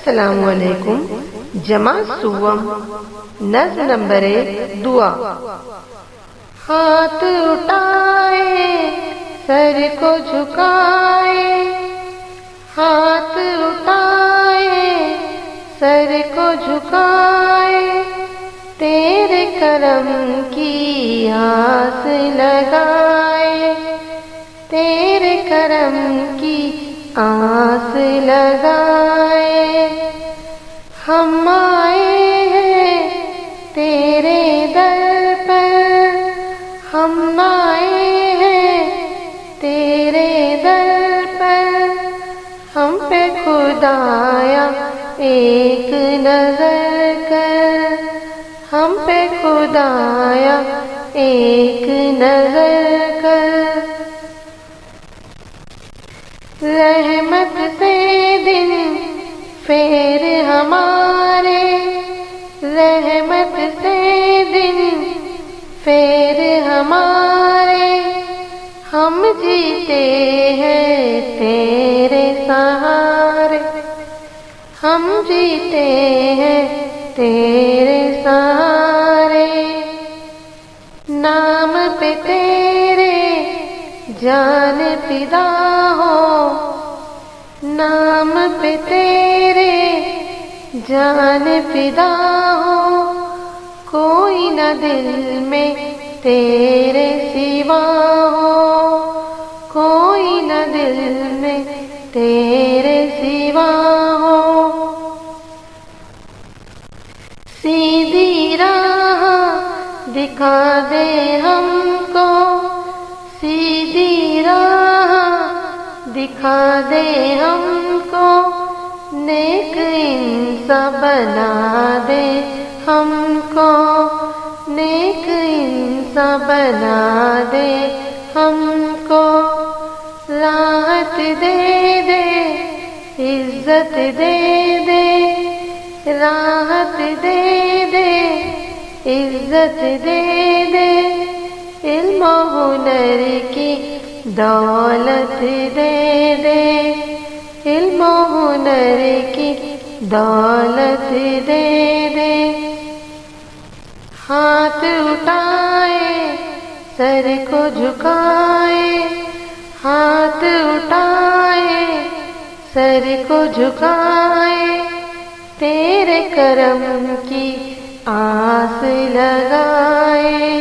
अस्सलामुअलैकुम। जमा सुवम नज़्म नंबर 1 दुआ। हाथ उठाए सर को झुकाए, हाथ उठाए सर को झुकाए, तेरे करम की आस लगाए, तेरे करम की आस लगाए। हम आए हैं तेरे दर पर, हम आए हैं तेरे दर पर, हम पे खुदाया एक नजर कर, हम पे खुदाया एक नजर कर। रहमत से दिन फेर हमारे, रहमत से दिन फेर हमारे, हम जीते हैं तेरे सहारे, हम जीते हैं तेरे सहारे। नाम पे तेरे जान फिदा हो, नाम पे तेरे जान फिदा हो, कोई न दिल में तेरे सिवा हो, कोई न दिल में तेरे सिवा हो। सीधी राह दिखा दे हमको, सीधी राह दिखा दे हमको, नेक इंसान बना दे हमको, नेक इंसान बना दे हमको। राहत दे दे, इज्जत दे दे, राहत दे दे, इज्जत दे दे, इल्म हुनर की दौलत दे दे, इल्म हुनर की दौलत दे दे। हाथ उठाए सर को झुकाए, हाथ उठाए सर को झुकाए, तेरे करम की आस लगाए,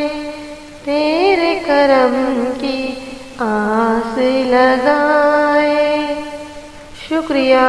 तेरे करम की आस लगाए। शुक्रिया।